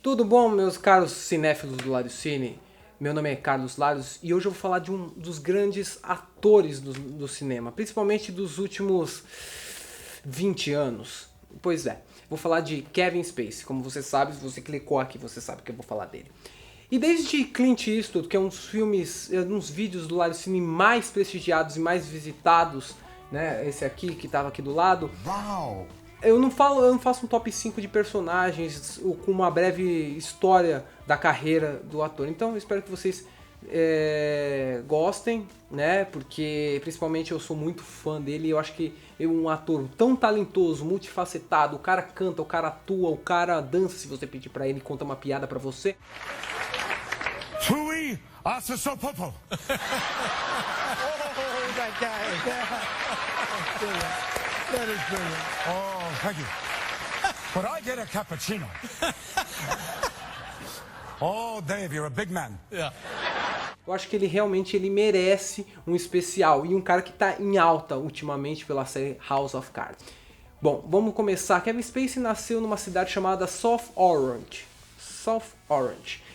Tudo bom, meus caros cinéfilos do Lário Cine? Meu nome é Carlos Lários e hoje eu vou falar de um dos grandes atores do cinema, principalmente dos últimos 20 anos. Pois é, vou falar de Kevin Spacey. Como você sabe, se você clicou aqui, você sabe que eu vou falar dele. E desde Clint Eastwood, que é um dos filmes, um dos vídeos do Lário Cine mais prestigiados e mais visitados, né? Esse aqui que estava aqui do lado. Uau! Eu não faço um top 5 de personagens com uma breve história da carreira do ator. Então eu espero que vocês gostem, né? Porque principalmente eu sou muito fã dele. Eu acho que é um ator tão talentoso, multifacetado. O cara canta, o cara atua, o cara dança. Se você pedir pra ele, conta uma piada pra você. Fui Asasopopo! Oh, that guy. That is brilliant. Oh, thank you. But I get a cappuccino. Oh, Dave, you're a big man. Yeah. Eu acho que ele realmente merece um especial. E um cara que tá em alta ultimamente pela série House of Cards. Bom, vamos começar. Kevin Spacey nasceu numa cidade chamada South Orange,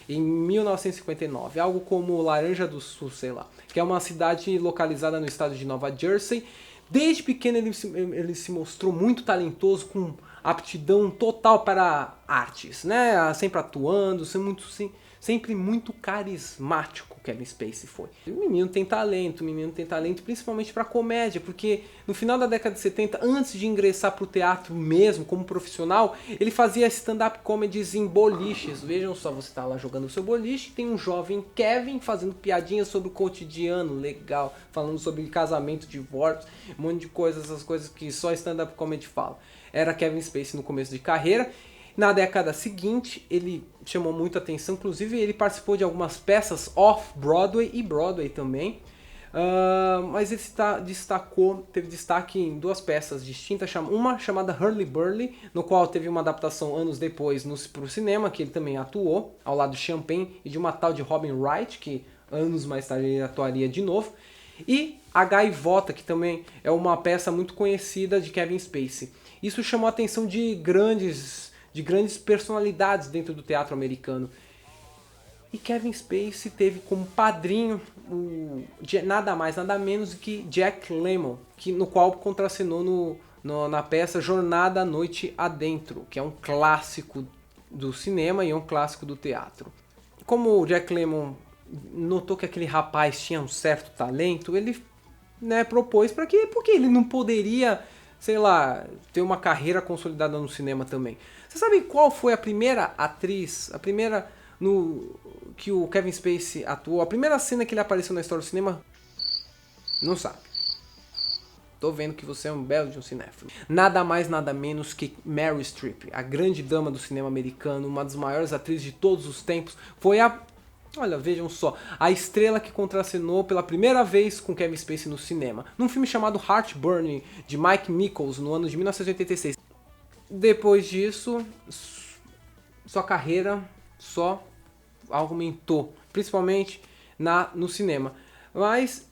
em 1959. Algo como Laranja do Sul, sei lá. Que é uma cidade localizada no estado de Nova Jersey. Desde pequeno ele se mostrou muito talentoso, com aptidão total para artes, né? Sempre atuando, sempre muito carismático. Kevin Spacey foi. O menino tem talento, principalmente para comédia, porque no final da década de 70, antes de ingressar para o teatro mesmo, como profissional, ele fazia stand-up comedies em boliches. Vejam só, você tá lá jogando o seu boliche, tem um jovem Kevin fazendo piadinhas sobre o cotidiano, legal, falando sobre casamento, divórcio, um monte de coisas, essas coisas que só stand-up comedy fala. Era Kevin Spacey no começo de carreira. Na década seguinte, ele chamou muita atenção, inclusive ele participou de algumas peças off-Broadway e Broadway também, mas ele teve destaque em duas peças distintas, uma chamada Hurly Burly, no qual teve uma adaptação anos depois para o cinema, que ele também atuou, ao lado de Champagne e de uma tal de Robin Wright, que anos mais tarde ele atuaria de novo, e A Gaivota, que também é uma peça muito conhecida de Kevin Spacey. Isso chamou a atenção de grandes personalidades dentro do teatro americano. E Kevin Spacey teve como padrinho nada mais, nada menos que Jack Lemmon, no qual contracenou na peça Jornada à Noite Adentro, que é um clássico do cinema e um clássico do teatro. Como o Jack Lemmon notou que aquele rapaz tinha um certo talento, ele propôs porque ele não poderia, sei lá, ter uma carreira consolidada no cinema também. Você sabe qual foi a primeira atriz, que o Kevin Spacey atuou, a primeira cena que ele apareceu na história do cinema? Não sabe. Tô vendo que você é um belo de um cinéfilo. Nada mais, nada menos que Meryl Streep, a grande dama do cinema americano, uma das maiores atrizes de todos os tempos. Olha, vejam só, a estrela que contracenou pela primeira vez com Kevin Spacey no cinema, num filme chamado Heartburn, de Mike Nichols, no ano de 1986. Depois disso, sua carreira só aumentou, principalmente no cinema. Mas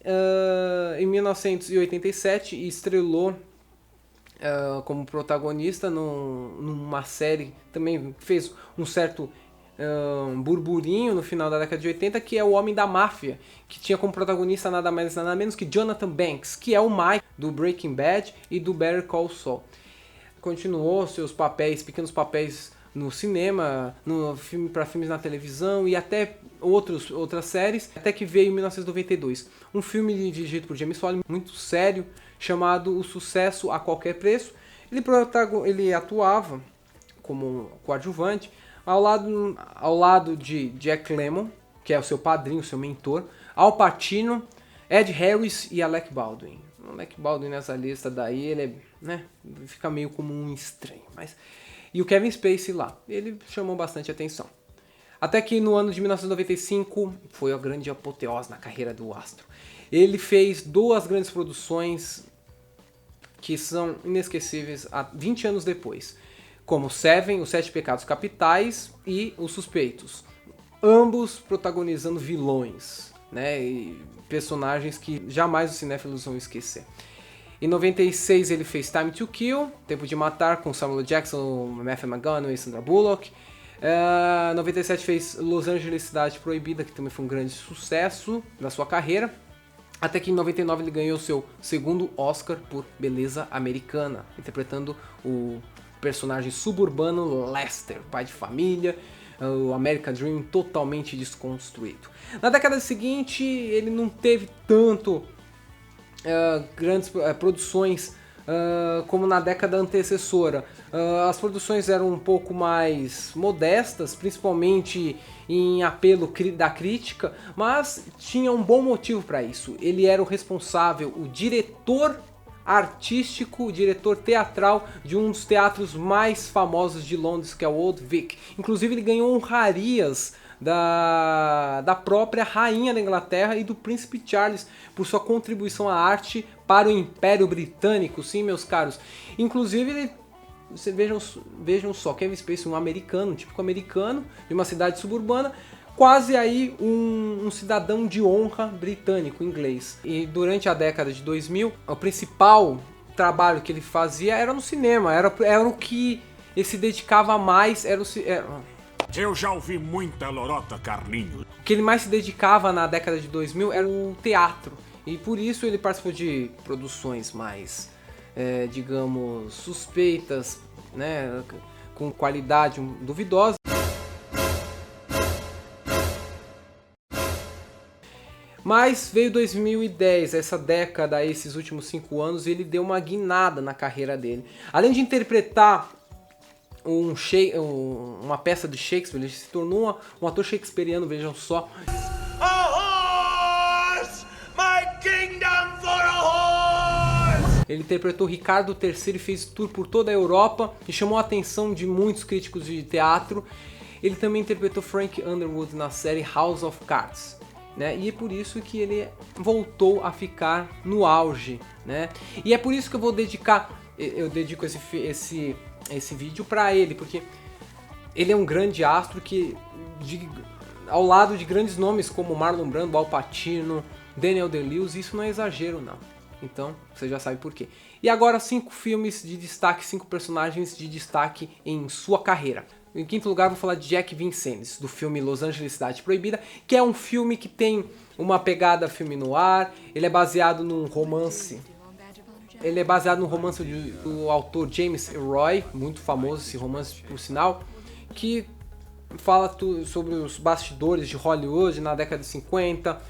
em 1987 estrelou como protagonista numa série, também fez um certo burburinho no final da década de 80, que é O Homem da Máfia, que tinha como protagonista nada mais nada menos que Jonathan Banks, que é o Mike do Breaking Bad e do Better Call Saul. Continuou seus pequenos papéis no cinema, para filmes na televisão e até outras séries, até que veio em 1992. Um filme dirigido por James Foley, muito sério, chamado O Sucesso a Qualquer Preço. Ele atuava como coadjuvante ao lado de Jack Lemmon, que é o seu padrinho, o seu mentor, Al Pacino, Ed Harris e Alec Baldwin. O Alec Baldwin nessa lista daí, ele fica meio como um estranho. E o Kevin Spacey lá, ele chamou bastante atenção. Até que no ano de 1995 foi a grande apoteose na carreira do astro. Ele fez duas grandes produções que são inesquecíveis 20 anos depois, como Seven, Os Sete Pecados Capitais e Os Suspeitos. Ambos protagonizando vilões, né? E personagens que jamais os cinéfilos vão esquecer. Em 96 ele fez Time to Kill, Tempo de Matar, com Samuel Jackson, Matthew McConaughey e Sandra Bullock. 97 fez Los Angeles Cidade Proibida, que também foi um grande sucesso da sua carreira. Até que em 99 ele ganhou seu segundo Oscar por Beleza Americana, interpretando o personagem suburbano Lester, pai de família, o American Dream totalmente desconstruído. Na década seguinte ele não teve tanto grandes produções como na década antecessora. As produções eram um pouco mais modestas, principalmente em apelo da crítica, mas tinha um bom motivo para isso. Ele era o responsável, o diretor artístico, o diretor teatral de um dos teatros mais famosos de Londres, que é o Old Vic. Inclusive ele ganhou honrarias da própria rainha da Inglaterra e do príncipe Charles por sua contribuição à arte para o Império Britânico, sim, meus caros. Inclusive, vocês vejam só, Kevin Spacey, um americano, um típico americano, de uma cidade suburbana, quase aí um cidadão de honra britânico, inglês. E durante a década de 2000, o principal trabalho que ele fazia era no cinema, era o que ele se dedicava mais, Eu já ouvi muita lorota, Carlinhos. O que ele mais se dedicava na década de 2000 era o teatro. E por isso ele participou de produções mais, digamos, suspeitas, né, com qualidade duvidosa. Mas veio 2010, essa década, esses últimos 5 anos, e ele deu uma guinada na carreira dele. Além de interpretar uma peça de Shakespeare, ele se tornou um ator shakespeariano, vejam só. Ele interpretou Ricardo III e fez tour por toda a Europa e chamou a atenção de muitos críticos de teatro. Ele também interpretou Frank Underwood na série House of Cards, né? E é por isso que ele voltou a ficar no auge, né? E é por isso que eu dedico esse vídeo para ele, porque ele é um grande astro que, ao lado de grandes nomes como Marlon Brando, Al Pacino, Daniel Day-Lewis, isso não é exagero não. Então, você já sabe por quê. E agora 5 filmes de destaque, 5 personagens de destaque em sua carreira. Em quinto lugar, vou falar de Jack Vincennes, do filme Los Angeles Cidade Proibida, que é um filme que tem uma pegada filme noir. Ele é baseado num romance. Do autor James Roy, muito famoso esse romance por sinal, que fala sobre os bastidores de Hollywood na década de 50,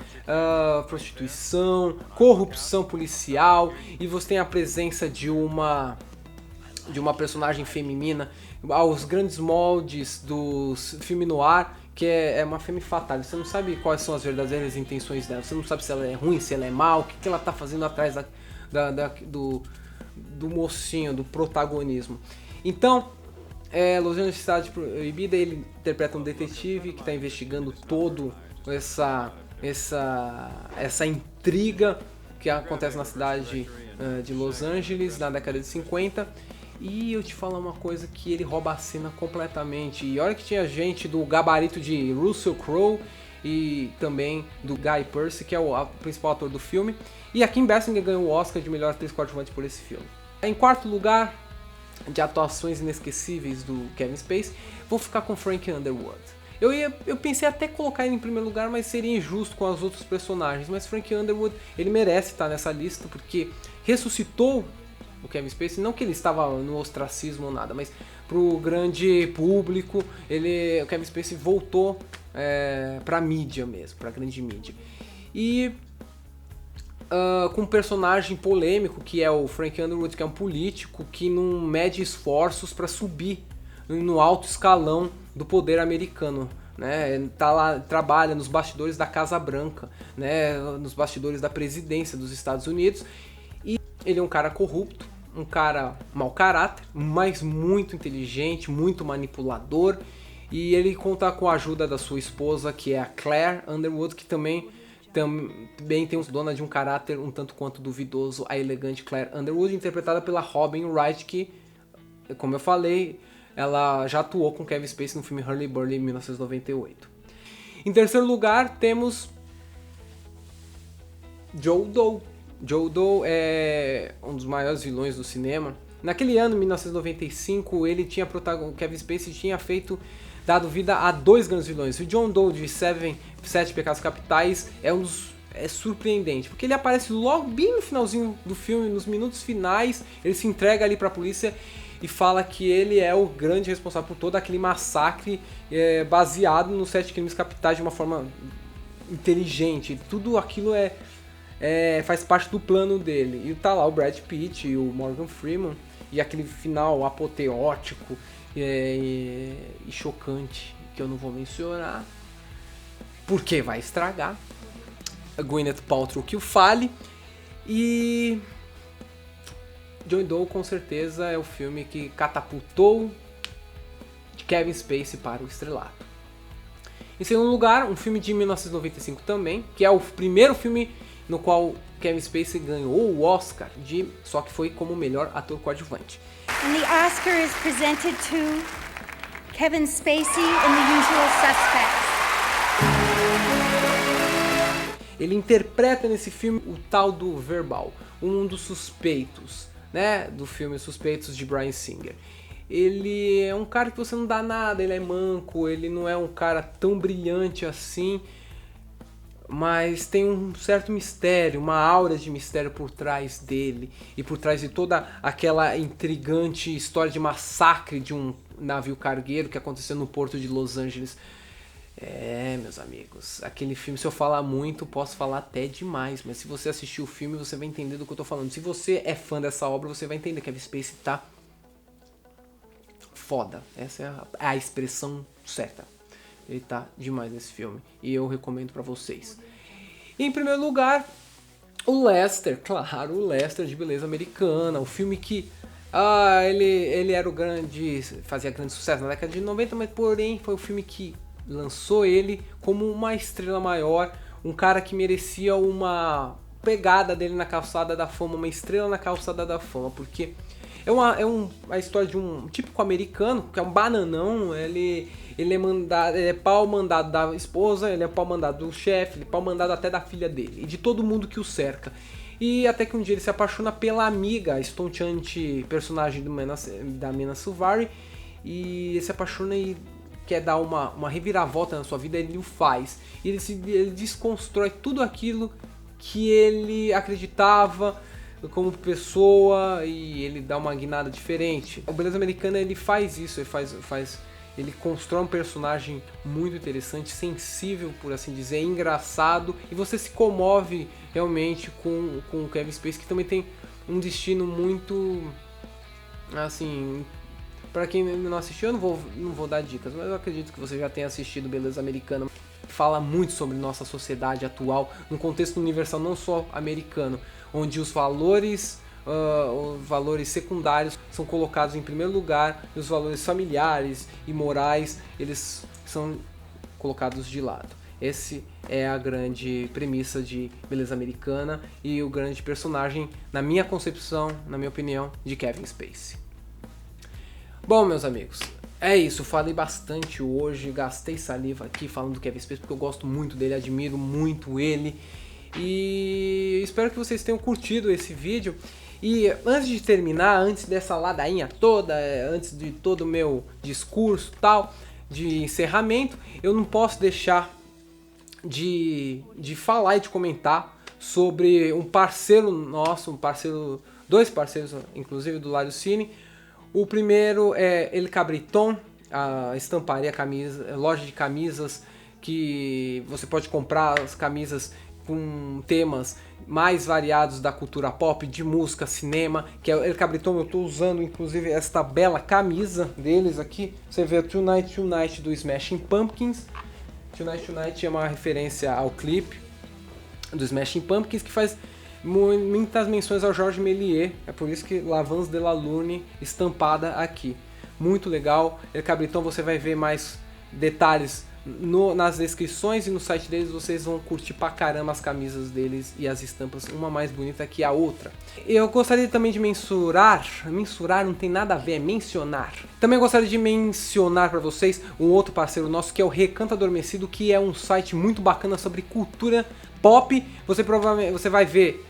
prostituição, corrupção policial, e você tem a presença de uma personagem feminina aos grandes moldes do filme noir, que é uma femme fatale. Você não sabe quais são as verdadeiras intenções dela, você não sabe se ela é ruim, se ela é mal, o que ela está fazendo atrás do mocinho, do protagonismo. Então, Los Angeles Cidade Proibida, ele interpreta um detetive que está investigando todo essa intriga que acontece na cidade de Los Angeles na década de 50. E eu te falo uma coisa, que ele rouba a cena completamente. E olha que tinha gente do gabarito de Russell Crowe e também do Guy Pearce, que é o principal ator do filme. E a Kim Basinger ganhou o Oscar de melhor atriz coadjuvante por esse filme. Em quarto lugar, de atuações inesquecíveis do Kevin Spacey, vou ficar com Frank Underwood. Eu pensei até colocar ele em primeiro lugar, mas seria injusto com os outros personagens. Mas Frank Underwood, ele merece estar nessa lista, porque ressuscitou o Kevin Spacey, não que ele estava no ostracismo ou nada, mas pro grande público, o Kevin Spacey voltou pra mídia mesmo, pra grande mídia. E com um personagem polêmico, que é o Frank Underwood, que é um político que não mede esforços para subir no alto escalão do poder americano, né? Tá lá, trabalha nos bastidores da Casa Branca, né? Nos bastidores da presidência dos Estados Unidos. E ele é um cara corrupto, um cara mau caráter, mas muito inteligente, muito manipulador. E ele conta com a ajuda da sua esposa, que é a Claire Underwood, que também tem dona de um caráter um tanto quanto duvidoso, a elegante Claire Underwood, interpretada pela Robin Wright, que, como eu falei, ela já atuou com Kevin Spacey no filme Hurly Burly em 1998. Em terceiro lugar, temos Joe Doe. Joe Doe é um dos maiores vilões do cinema. Naquele ano, 1995, Kevin Spacey tinha feito dado vida a 2 grandes vilões. O John Doe de Sete Pecados Capitais é surpreendente, porque ele aparece logo bem no finalzinho do filme, nos minutos finais, ele se entrega ali pra polícia e fala que ele é o grande responsável por todo aquele massacre baseado nos 7 crimes capitais de uma forma inteligente. Tudo aquilo faz parte do plano dele. E tá lá o Brad Pitt e o Morgan Freeman, e aquele final apoteótico e chocante, que eu não vou mencionar, porque vai estragar. A Gwyneth Paltrow que o fale. E John Doe com certeza é o filme que catapultou Kevin Spacey para o estrelato. Em segundo lugar, um filme de 1995 também, que é o primeiro filme no qual Kevin Spacey ganhou o Oscar, só que foi como melhor ator coadjuvante. And the Oscar is presented to Kevin Spacey in The Usual Suspects. Ele interpreta nesse filme o tal do Verbal, um dos suspeitos, né, do filme Suspeitos de Bryan Singer. Ele é um cara que você não dá nada, ele é manco, ele não é um cara tão brilhante assim, mas tem um certo mistério, uma aura de mistério por trás dele e por trás de toda aquela intrigante história de massacre de um navio cargueiro que aconteceu no porto de Los Angeles. Meus amigos, aquele filme, se eu falar muito, posso falar até demais, mas se você assistir o filme, você vai entender do que eu tô falando. Se você é fã dessa obra, você vai entender que Kevin Spacey tá foda. Essa é a expressão certa. Ele tá demais nesse filme e eu recomendo pra vocês. E, em primeiro lugar, o Lester, claro, o Lester de Beleza Americana, o filme que ele era o grande, fazia grande sucesso na década de 90, mas porém foi o filme que lançou ele como uma estrela maior, um cara que merecia uma pegada dele na calçada da fama, uma estrela na calçada da fama, porque a história de um típico americano, que é um bananão, ele é pau mandado da esposa, ele é pau mandado do chefe, ele é pau mandado até da filha dele, e de todo mundo que o cerca. E até que um dia ele se apaixona pela amiga, a estonteante personagem da Mena Suvari, e ele se apaixona e quer dar uma reviravolta na sua vida, ele o faz. E ele desconstrói tudo aquilo que ele acreditava como pessoa e ele dá uma guinada diferente. O Beleza Americana ele faz isso, ele constrói um personagem muito interessante, sensível, por assim dizer, engraçado, e você se comove realmente com o Kevin Spacey, que também tem um destino muito, assim, para quem não assistiu, eu não vou dar dicas, mas eu acredito que você já tenha assistido Beleza Americana. Fala muito sobre nossa sociedade atual, num contexto universal, não só americano, onde os valores secundários são colocados em primeiro lugar e os valores familiares e morais eles são colocados de lado. Esse é a grande premissa de Beleza Americana e o grande personagem, na minha concepção, na minha opinião, de Kevin Spacey. Bom, meus amigos, é isso, falei bastante hoje, gastei saliva aqui falando do Kevin Spacey porque eu gosto muito dele, admiro muito ele e espero que vocês tenham curtido esse vídeo. E antes de terminar, antes dessa ladainha toda, antes de todo o meu discurso tal, de encerramento, eu não posso deixar de falar e de comentar sobre um parceiro nosso, dois parceiros inclusive do Lário Cine. O primeiro é El Cabriton, a estamparia loja de camisas que você pode comprar as camisas com temas mais variados da cultura pop, de música, cinema, que é o El Cabriton. Eu estou usando inclusive esta bela camisa deles aqui. Você vê o Tonight Tonight do Smashing Pumpkins. Tonight Tonight é uma referência ao clipe do Smashing Pumpkins, que faz muitas menções ao Georges Méliès, é por isso que L'Avance de la Lune estampada aqui. Muito legal. El Cabriton, você vai ver mais detalhes nas descrições e no site deles, vocês vão curtir pra caramba as camisas deles e as estampas, uma mais bonita que a outra. Eu gostaria também de mensurar não tem nada a ver, é mencionar. Também gostaria de mencionar pra vocês um outro parceiro nosso, que é o Recanto Adormecido, que é um site muito bacana sobre cultura pop. Você vai ver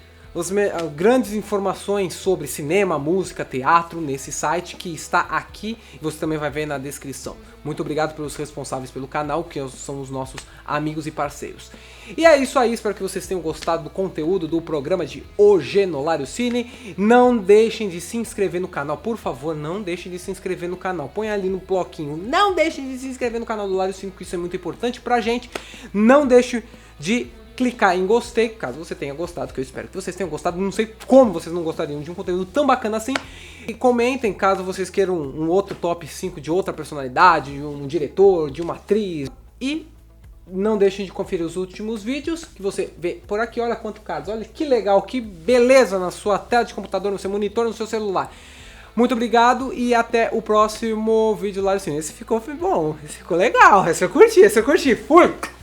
grandes informações sobre cinema, música, teatro nesse site que está aqui e você também vai ver na descrição. Muito obrigado pelos responsáveis pelo canal, que são os nossos amigos e parceiros. E é isso aí, espero que vocês tenham gostado do conteúdo do programa de hoje no Lário Cine. Não deixem de se inscrever no canal, por favor, não deixem de se inscrever no canal. Põe ali no bloquinho, não deixem de se inscrever no canal do Lário Cine, porque isso é muito importante pra gente. Não deixe de clicar em gostei, caso você tenha gostado, que eu espero que vocês tenham gostado. Não sei como vocês não gostariam de um conteúdo tão bacana assim. E comentem caso vocês queiram um outro top 5 de outra personalidade, de um diretor, de uma atriz. E não deixem de conferir os últimos vídeos que você vê por aqui. Olha quanto cards, olha que legal, que beleza na sua tela de computador, no seu monitor, no seu celular. Muito obrigado e até o próximo vídeo lá do Cine. Esse ficou bom, esse ficou legal, esse eu curti, Fui!